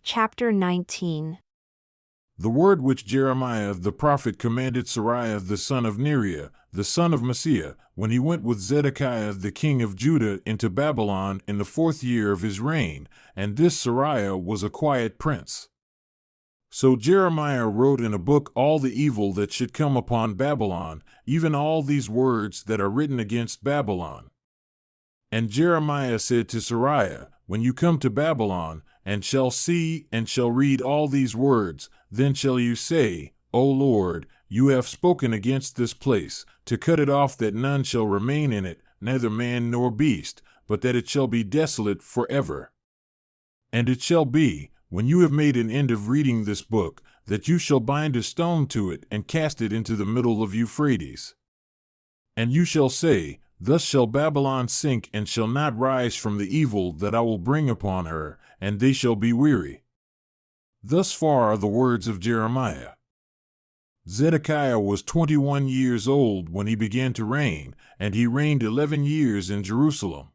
Chapter 19. The word which Jeremiah the prophet commanded Seraiah the son of Neriah, the son of Maaseiah, when he went with Zedekiah the king of Judah into Babylon in the 4th year of his reign, and this Seraiah was a quiet prince. So Jeremiah wrote in a book all the evil that should come upon Babylon, even all these words that are written against Babylon. And Jeremiah said to Seraiah, when you come to Babylon, and shall see and shall read all these words, then shall you say, O Lord, you have spoken against this place, to cut it off that none shall remain in it, neither man nor beast, but that it shall be desolate forever. And it shall be, when you have made an end of reading this book, that you shall bind a stone to it and cast it into the middle of Euphrates. And you shall say, Thus shall Babylon sink and shall not rise from the evil that I will bring upon her, and they shall be weary. Thus far are the words of Jeremiah. Zedekiah was 21 years old when he began to reign, and he reigned 11 years in Jerusalem.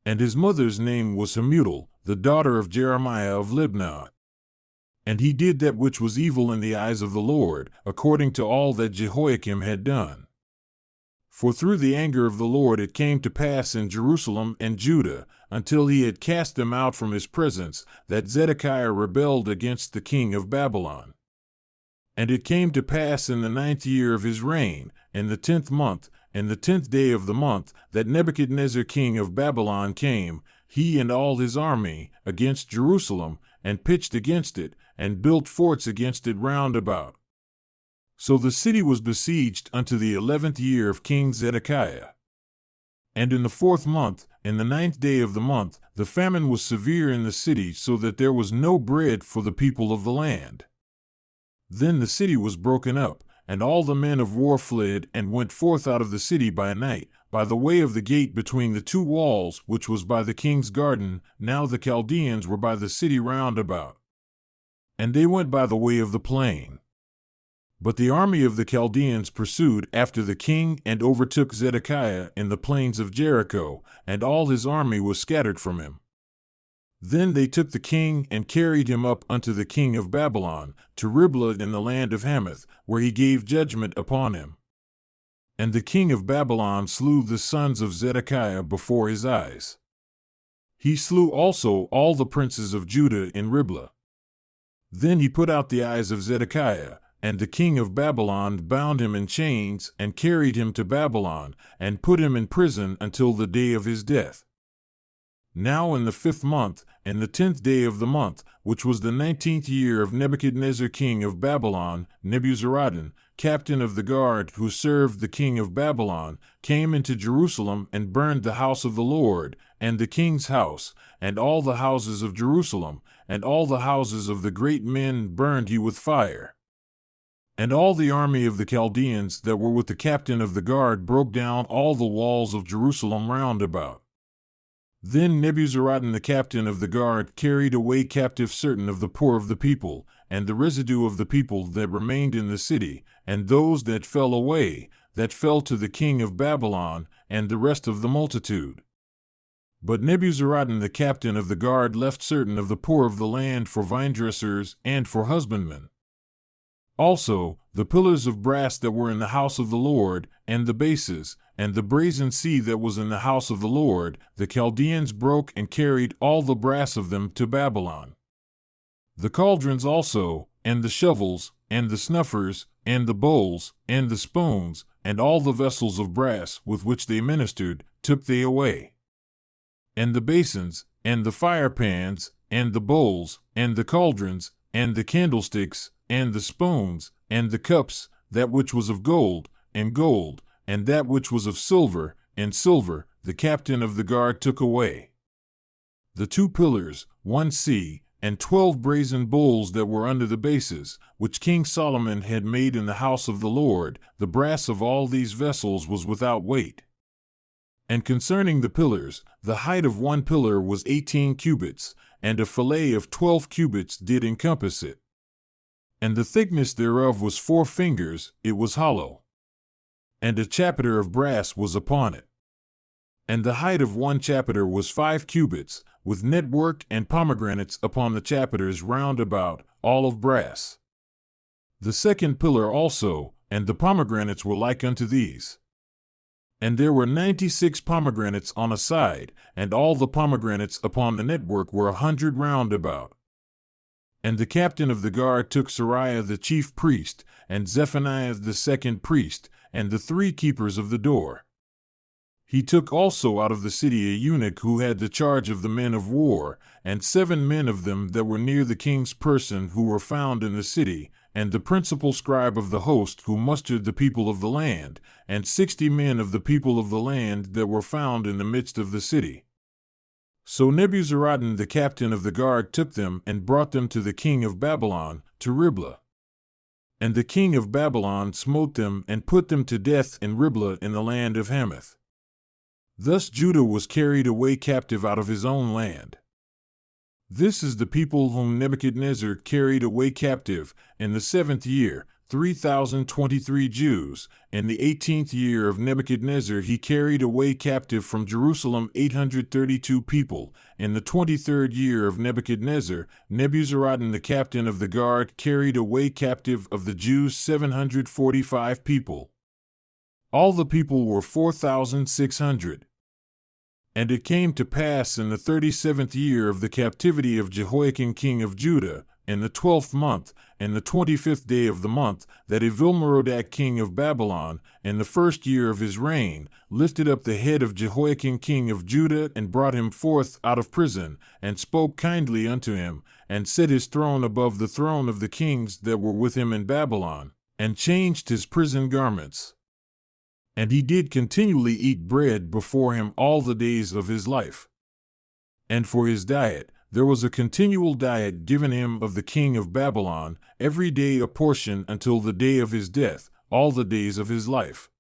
And his mother's name was Hamutal, the daughter of Jeremiah of Libnah. And he did that which was evil in the eyes of the Lord, according to all that Jehoiakim had done. For through the anger of the Lord it came to pass in Jerusalem and Judah, until he had cast them out from his presence, that Zedekiah rebelled against the king of Babylon. And it came to pass in the 9th year of his reign, in the 10th month, and the 10th day of the month, that Nebuchadnezzar king of Babylon came, he and all his army, against Jerusalem, and pitched against it, and built forts against it round about. So the city was besieged unto the 11th year of King Zedekiah. And in the 4th month, in the 9th day of the month, the famine was severe in the city, so that there was no bread for the people of the land. Then the city was broken up, and all the men of war fled and went forth out of the city by night, by the way of the gate between the two walls, which was by the king's garden. Now the Chaldeans were by the city round about. And they went by the way of the plain. But the army of the Chaldeans pursued after the king and overtook Zedekiah in the plains of Jericho, and all his army was scattered from him. Then they took the king and carried him up unto the king of Babylon, to Riblah in the land of Hamath, where he gave judgment upon him. And the king of Babylon slew the sons of Zedekiah before his eyes. He slew also all the princes of Judah in Riblah. Then he put out the eyes of Zedekiah, and the king of Babylon bound him in chains and carried him to Babylon, and put him in prison until the day of his death. Now in the 5th month, and the 10th day of the month, which was the 19th year of Nebuchadnezzar king of Babylon, Nebuzaradan, captain of the guard who served the king of Babylon, came into Jerusalem and burned the house of the Lord, and the king's house, and all the houses of Jerusalem, and all the houses of the great men burned he with fire. And all the army of the Chaldeans that were with the captain of the guard broke down all the walls of Jerusalem round about. Then Nebuzaradan the captain of the guard carried away captive certain of the poor of the people, and the residue of the people that remained in the city, and those that fell away, that fell to the king of Babylon, and the rest of the multitude. But Nebuzaradan the captain of the guard left certain of the poor of the land for vinedressers and for husbandmen. Also, the pillars of brass that were in the house of the Lord, and the bases, and the brazen sea that was in the house of the Lord, the Chaldeans broke and carried all the brass of them to Babylon. The cauldrons also, and the shovels, and the snuffers, and the bowls, and the spoons, and all the vessels of brass with which they ministered, took they away. And the basins, and the firepans, and the bowls, and the cauldrons, and the candlesticks, and the spoons, and the cups, that which was of gold, and that which was of silver, and silver, the captain of the guard took away. The 2 pillars, 1 sea, and 12 brazen bowls that were under the bases, which King Solomon had made in the house of the Lord, the brass of all these vessels was without weight. And concerning the pillars, the height of 1 pillar was 18 cubits, and a fillet of 12 cubits did encompass it. And the thickness thereof was 4 fingers, it was hollow. And a chapiter of brass was upon it. And the height of one chapiter was 5 cubits, with network and pomegranates upon the chapiters round about, all of brass. The second pillar also, and the pomegranates were like unto these. And there were 96 pomegranates on a side, and all the pomegranates upon the network were 100 round about. And the captain of the guard took Seraiah the chief priest, and Zephaniah the second priest, and the 3 keepers of the door. He took also out of the city a eunuch who had the charge of the men of war, and 7 men of them that were near the king's person who were found in the city, and the principal scribe of the host who mustered the people of the land, and 60 men of the people of the land that were found in the midst of the city. So Nebuzaradan the captain of the guard took them and brought them to the king of Babylon, to Riblah. And the king of Babylon smote them and put them to death in Riblah in the land of Hamath. Thus Judah was carried away captive out of his own land. This is the people whom Nebuchadnezzar carried away captive in the 7th year, 3,023 Jews. In the 18th year of Nebuchadnezzar he carried away captive from Jerusalem 832 people. In the 23rd year of Nebuchadnezzar, Nebuzaradan the captain of the guard carried away captive of the Jews 745 people. All the people were 4,600. And it came to pass in the 37th year of the captivity of Jehoiakim king of Judah, in the 12th month, and the 25th day of the month, that Evil-Merodach king of Babylon, in the 1st year of his reign, lifted up the head of Jehoiakim king of Judah, and brought him forth out of prison, and spoke kindly unto him, and set his throne above the throne of the kings that were with him in Babylon, and changed his prison garments. And he did continually eat bread before him all the days of his life. And for his diet, there was a continual diet given him of the king of Babylon, every day a portion until the day of his death, all the days of his life.